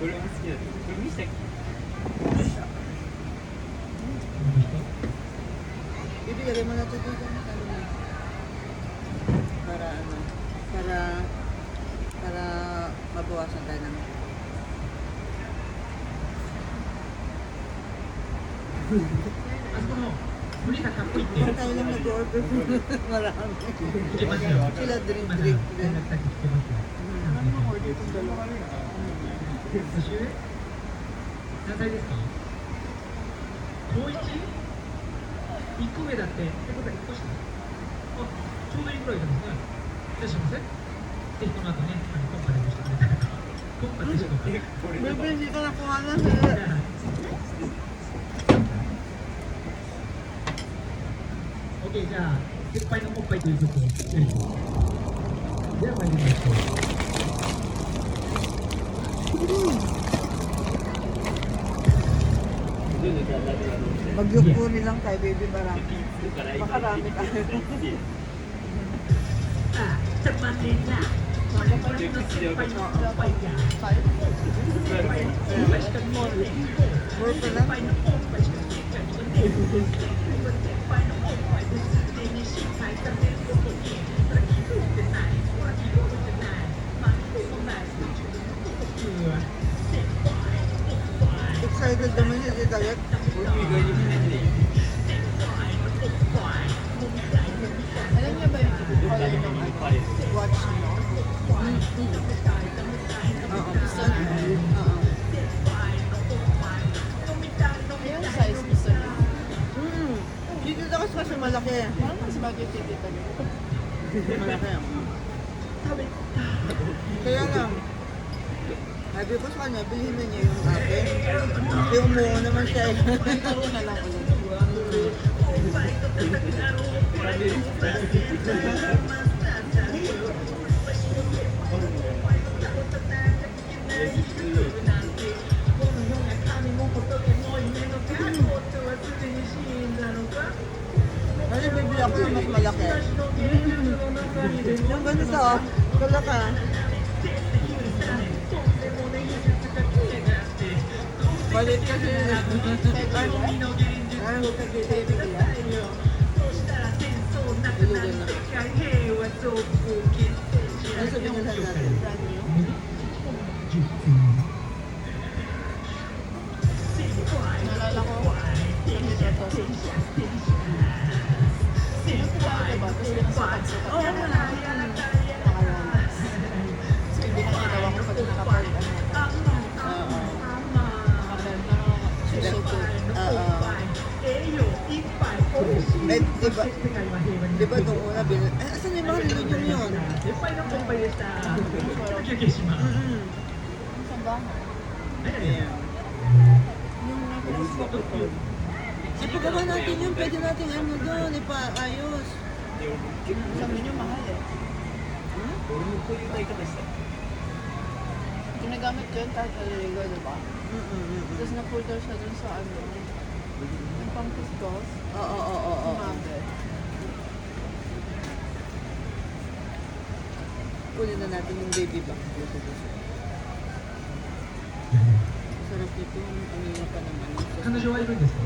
これも好きだね。これ見せたっけ？ Bibigyan mo na ito dito. Para ano, para mabawasan tayo ng Kung tayo lang nag-order marami. Sila drink. 年上何歳ですか高 1？ 1個上だってってことは1個下あ、ちょうどいいくらいじゃないですかいらっしゃいませぜひこの後ね、コンパでもしてくれたらコンパでしょうか Bibili ka na kung ano sila. OK じゃあ先輩のコンパイという曲をでは参りましょうMagyukuri lang tayo, baby, marami. Makarami tayo. Puro pa lang. Excited naman siya si Tayak. Alam niya ba yung color ng watch niyo? Oo. Ayun, size gusto niya. Dito daw kasi malaki. Parang mas bagay dito niyo. Malaki. Kaya lang, sabi ko sa kanya, bilhin na niya yung akin. Kasi umuha naman siya eh. Puro na lang ulit. Kasi bibili ako ng mas malaki. Yung ganito, kalaka. Balit kasi yun. Ay, huwag ka baby ko yan. Ilugan na. Ano sabihin na natin? Nalala ko, ito. Sino po tayo ba? Tapos pinasukat-sukat. Oo, wala. So, hindi na ginawa ko pag nakapag Oo. Susuko. Oo. Eh, diba nung una, asan yung mga religion yun? 先輩のコンパイでした休憩します Saan ba? Ayan. Ipagawa natin yun, pwede natin ano doon, ipaayos. Sabi niyo mahal eh. 俺もこういう歌い方した。 Ginagamit ko yun kahit naliligo, diba? Tapos napulter siya dun sa ano, yung pang-kustos. Oo. Umaga. Kunin na natin yung baby back. Sarap nito, ang ina pa naman. 彼女はいるんですか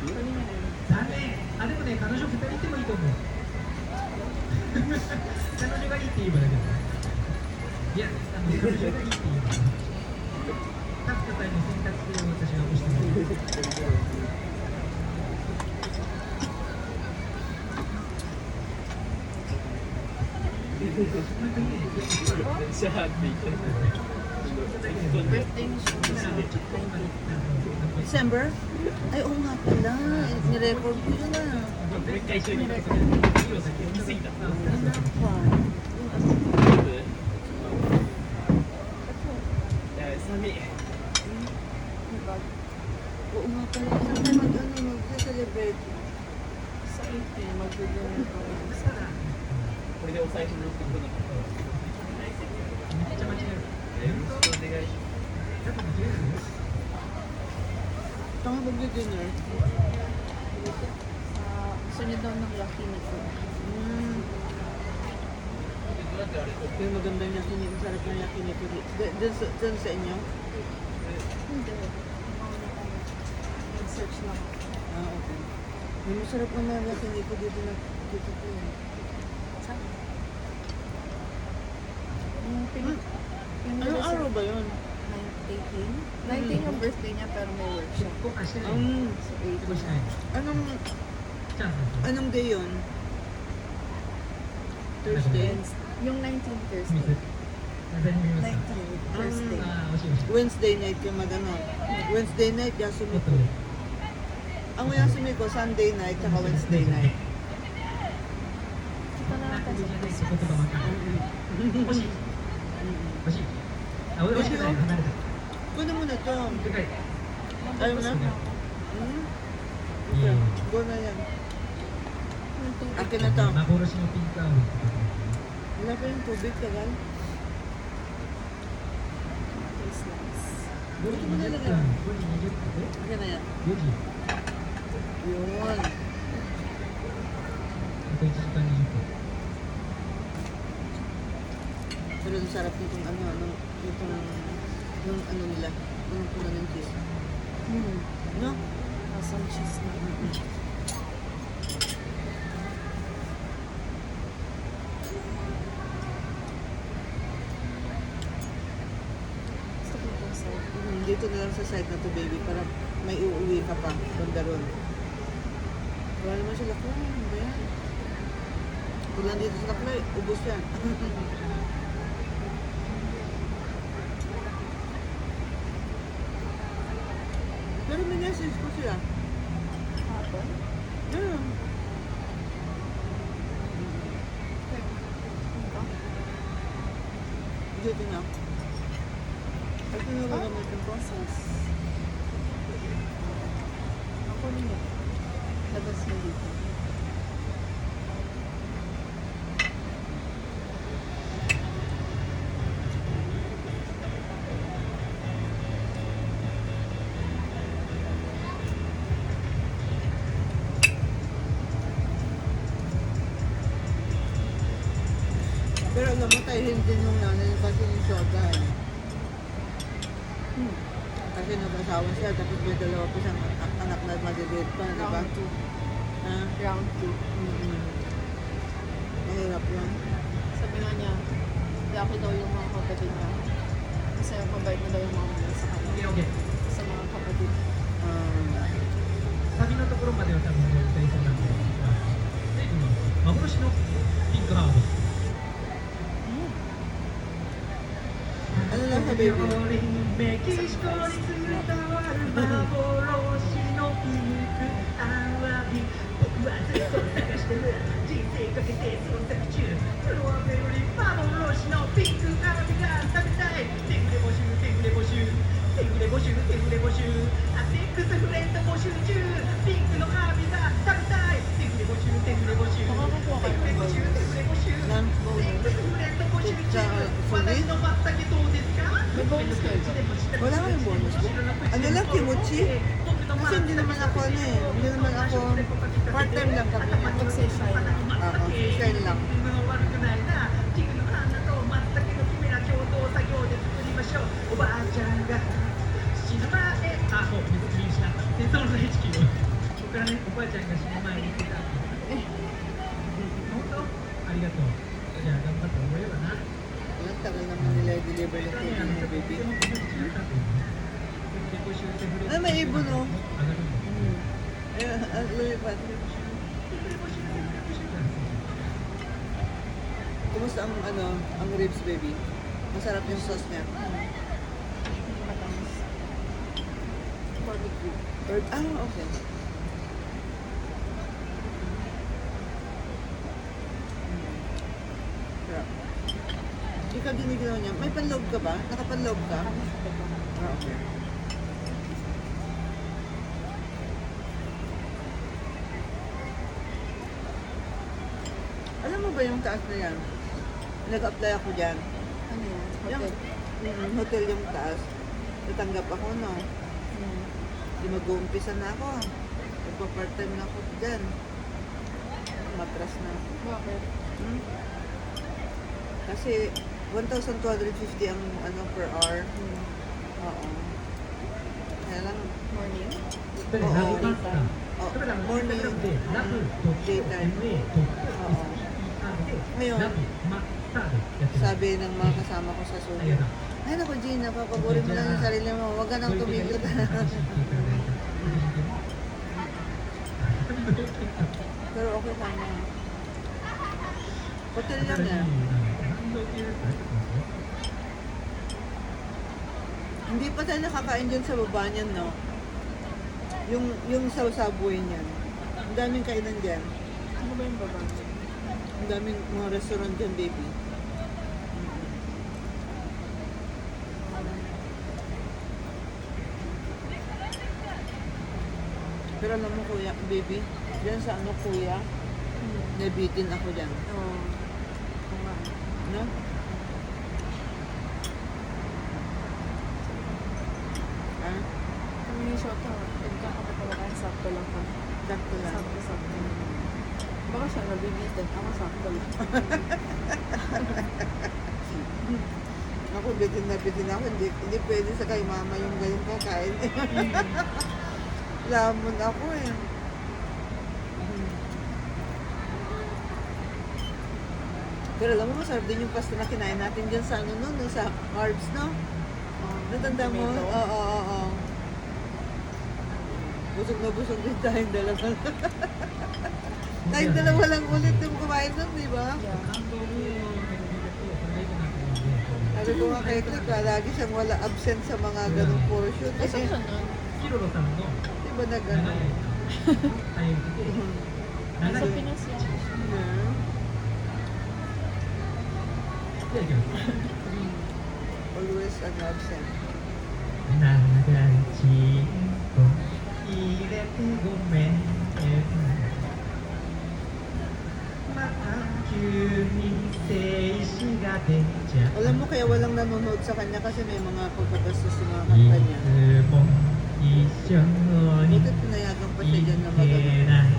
Kanina na yun. 残念あ、でもね、彼女2人いてもいいと思う彼女がいいって言えばだけどいや、彼女がいいって言えば勝つ方に選択肢を私が押してもらうシャーって言ってる。 Birthday ni siya. December? Ay, oo nga pala. Nirecord ko yun ah. もう一回一緒に見すぎた。 寒い。 Oo nga pala. Saan tayo mag-celebrate? Sa 18, mag-dinner ko. これでお財布持ってこなかったら。めっちゃ間違えるよろしくお願いしだって間違えるよ Saan ka mag-dinner? Gusto niya daw ng yakiniku. Yung magandang yakiniku, sarap ng yakiniku. Doon sa inyo? Hindi. Nag-search lang. Ah, okay. May masarap naman na hindi ko dito na dito ko yun. Saan? Yung pin... Yung Anong araw ba yun? 18? 19 yung birthday niya pero may workshop. こうかしてない。 So 結構しない。 Anong チャンス。 anong day yun? Thursday? 18. Yung 19 ミス。 Thursday. 何見ますか。 19 Thursday. ああ、惜しい惜しい。 Wednesday night ka magano. Wednesday night, も Yasumi っと ko. 上。 Ang Yasumi ko, Sunday night, tsaka Wednesday night. Kita na な lang んか tayo じゃ sa ないと言葉また。惜しい。惜しい。あ、惜しくない。離れた。 Kunin mo na to. でかい。 Ayaw na? そうね。 Hmm? いいよ。 Go na yan. Yung tubig. Akin na to. 幻のピンクアウト。 Wala pa yung tubig, tagal. Taste nice. 5時20分。5時20分。 Akin na yan. 4時。 Yun. あと1時間20分。 Pero ang sarap nitong yung ano nila. Yung puno ng cheese. No? Some cheese na. Gusto ko itong side. Dito na lang sa side na to, baby, para may uuwi ka pa. Banda ron. Wala naman sila ko. Ano ba yan? Kung lang dito sa Laklay, ubos yan. Pero may message ko sila. Hapon? Yeah. Ito? Dito na. Ay, sino ba naman yung Process. Ako niyo. Labas mo dito. Pero alam mo, tayo hindi nung nanay kasi yung soda eh. Kasi nag-asawa siya, tapos may dalawa pa siyang anak na maliliit pa, di ba? Round 2. Ha? Round 2. Mahirap yan. Sabi nga niya, yaki daw yung mga kapatid niya. Kasi mabait na daw yung mga mga sa kanya. オッケー。 Sa mga kapatid. サビのところまでは多分もう歌いそうなんで、で幻のピンクハーブ。 Ano lang sa baby? メキシコに伝わる幻のピンクアワビ。僕はずっと探してる。人生かけて捜索中。プロアメより幻のピンクアワビが食べたい。テグレ募集、テグレ募集。テグレ募集、テグレ募集。アセックスフレンド募集中。ピンクのアワビが食べたい。テグレ募集、テグレ募集。テグレ募集、テグレ募集。 Ng セックスフレンド募集中。 私の松茸どうですか？ May bonus kayo. Wala ka yung bonus ko. Ano lang, kimuchi? Kasi hindi naman ako ano eh. Hindi naman ako part-time lang kami. Mag-session. Oo, share lang. 悪くないな。菊の花と松茸のキメラ共同作業で作りましょう。おばあちゃんが死ぬ前。あ、そう、見失った。戦争の大地球。ここからね、おばあちゃんが死ぬ前に言ってた。本当？ありがとう。じゃあ頑張って覚えようかな。 Ang tagal naman nila i-deliver ng food mo, baby. Ah, may ibon oh. Ayun, lumipat. Kumusta ang ang ribs, baby? Masarap yung sauce niya. Matamis. Barbecue. Okay. Sarap. Ikaw giniginaw niya. May panloob ka ba? Nakapanloob ka? Okay. Alam mo ba yung taas na yan? Nag-apply ako dyan. Ano yan? Yung, Hotel. hotel yung taas. Natanggap ako, no? Di mag-uumpisa na ako. Nagpa-part-time na ako dyan. Matras na ako. Bakit? Kasi 1,250 ang per hour. Oo. Kaya lang, Morning. それでラブマスター。 oh, それらのインスタ morning, グラムでラブドット MA ドット STER で Ngayon, ラブマスターでやってる。 sabi ng mga kasama ko sa あり sulit, がとう。 ay naku Gina, papaborin mo lang yung sarili mo, huwag ka nang 小池 tumigil. が楽しいって言ってくれて。 Pero okay sana. Hotel lang yan. 感動系ですかね。 Hindi pa tayo nakakain dyan sa baba niyan, no? Yung sa subway niyan. Ang daming kainan dyan. Ano ba yung baba? Ang daming mga restaurant dyan, baby. Pero alam mo, kuya, baby, dyan sa ano, kuya, nabitin ako dyan. Oo. Oo nga. No? Ah, Ang minisyo to, nagkakapagpapakain, sakto lang ka. sakto lang. Sakto. Baka siya nabibitin. Ako sakto lang. Ako, bitin na bitin ako. Hindi pwede sa kay mama yung ganyan ko kain. Lamon ako eh. Pero alam mo, masarap din yung pasta na kinain natin dyan sa ano no, sa Harbs, no? Natanda mo? Tomato. Oo. Busog na busog din tayong dalawa. Tayong dalawa lang ulit yung kumain nun, di ba? Yeah. 感動のビデオとそれが良くなってるんで。 Sabi ko nga kay Click, lagi siyang wala absent sa mga ganong portion. Asa Eh, siya nun? ヒロロさんの di ba na 長い gano'n? 間、大変で、 Nasa 長い Pinas yan. じゃあ行きます。 Always an absent. 長いチンコ入れてごめんね。また急に静止が出ちゃう。 Alam mo, kaya walang nanonood sa kanya kasi may mga pagpagastos sa mga い kanta niya. つも一緒に Butit pinayagan pa siya い dyan na け magagamit. ない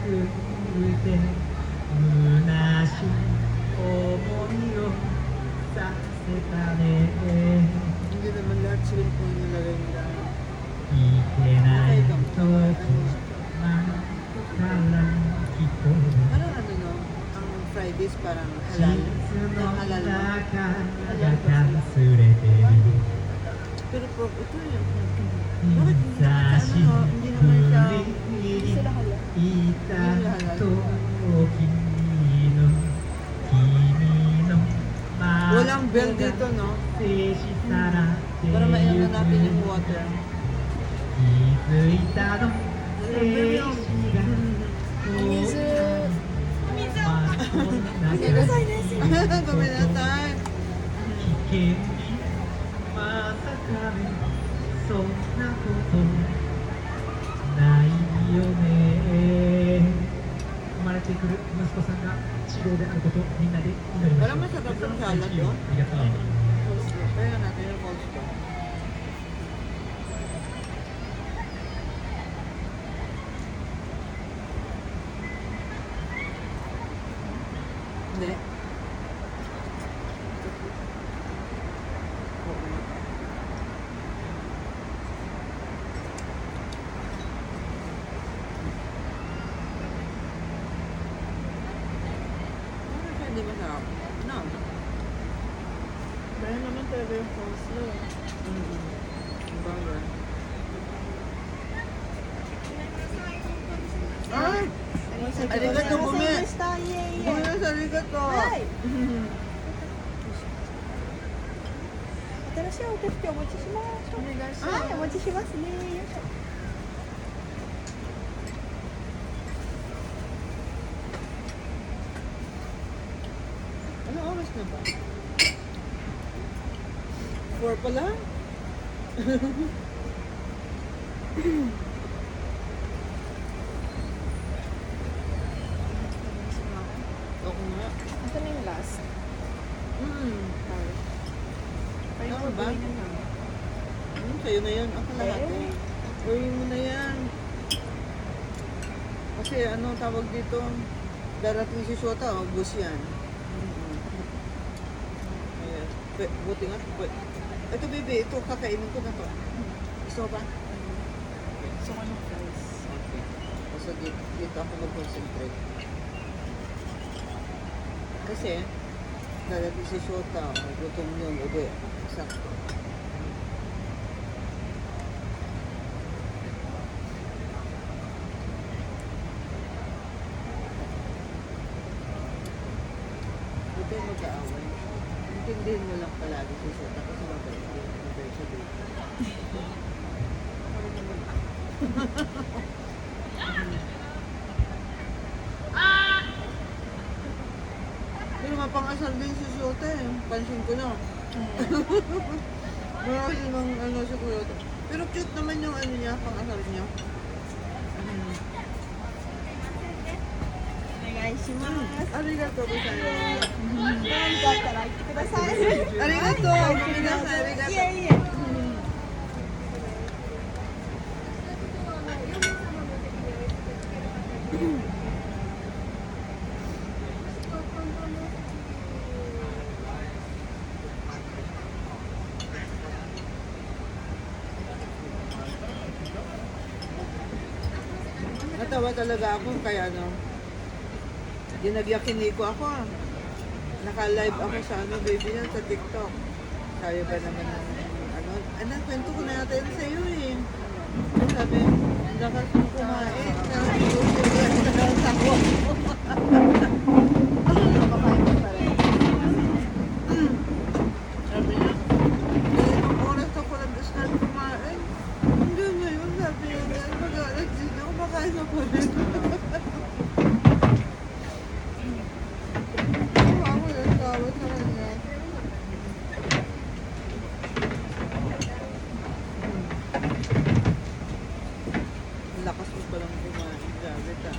くて虚しい思いをさせたね。 Hindi naman lahat swimming pool nilagay nila. いけない時まから聞こえる Parang ano no, ang Fridays parang 地 halal. 図の Ang halal 中 mo. がかすれてる Pero ito yun. Bakit hindi 久 naman し siya, ano, hindi naman siya, ぶり Hindi に sila hala. いた時の君の walang bell dito, no? 静止さらって Para mainom ゆ na natin yung く water. 気づいたの静止が Mizu. ごめんなさいね。 Guminatay. 危険にまさかねそんなことないよね。生まれてくる息子さんが治療であることをみんなで祈りましょう。 Parang masarap yung salad, あり no? がとう。 Kaya natin yung cold store. Hindi. Oo nga. Ano siya hindi masarap? No. Bayan naman talaga yung coleslaw. Ang bagay. Ay! Arigato, bumi! Bumi sa arigato! 新しいお手拭きお持ちします。お願いしはい、おます。持ちしますね。よいしょ。 Ano oras na ba? 4 pa lang? Oo nga. Ito na yung last. Ay, Ay, Ano ba? gawin na. sa'yo na yan. Ako lahat eh. Gawin mo na yan. Kasi ano tawag dito, darating si Shota, bus yan. Buti nga, Ito, baby. Ito, kakainin ko na to. Gusto mo ba? So, ano fries? Okay. Kasi dito ako mag-concentrate. Kasi, dadating si Shota, gutom yun, ube. Sakto. Huwag kayo mag-aaway. Intindihin mo lang palagi si Shota kasi mabait yun. Mabait siya dito. Pero mapang-asal din si Shota eh. Pansin ko na. Marami namang ano si Shota. Pero cute naman yung ano niya, pang-asal niya. お願いします。 Arigatoございます。何かあったら言ってください。ありがとう。ごめんなさい。ありがとう。いえいえ。Natawa talaga ako kaya ano, ginagyakin ko ako ah. Naka-live ako sa ano, baby yan, sa TikTok. Sabi ba naman ng ano, anak, kwento ko na natin sa iyo eh. Sabi, lakas mo kumain. Sabi, sa ako. Sabi niya, ilang oras ako nag-start kumain. Hanggang ngayon, sabi niya, mag-alas din ako, makain ako rin. Ako natawa sa kanya. Ang lakas mo palang kumain, grabe ka.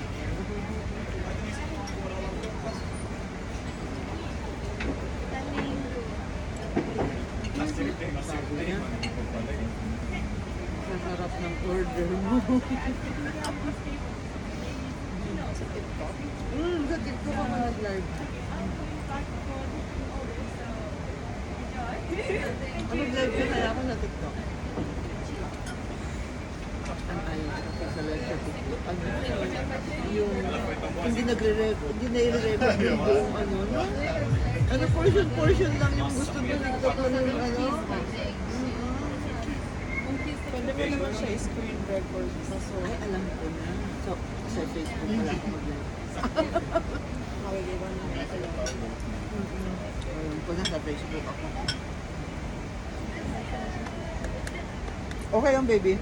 Sabi niya, sa sarap ng order mo. Sa TikTok ako nag-live. Nag-live ka kaya ako sa TikTok. Ang ayaw kasi sa live sa TikTok. Ano, yung hindi nire-record yung ano, no? Ano, portion lang yung gusto mo nagtatuloy yung ano. Pwede mo naman siya screen record. Kaso, Ay, alam ko na. So, sa Facebook wala ako mag-live. makikita mo na sila. Alam ko na sa Facebook ako. Okay yung baby?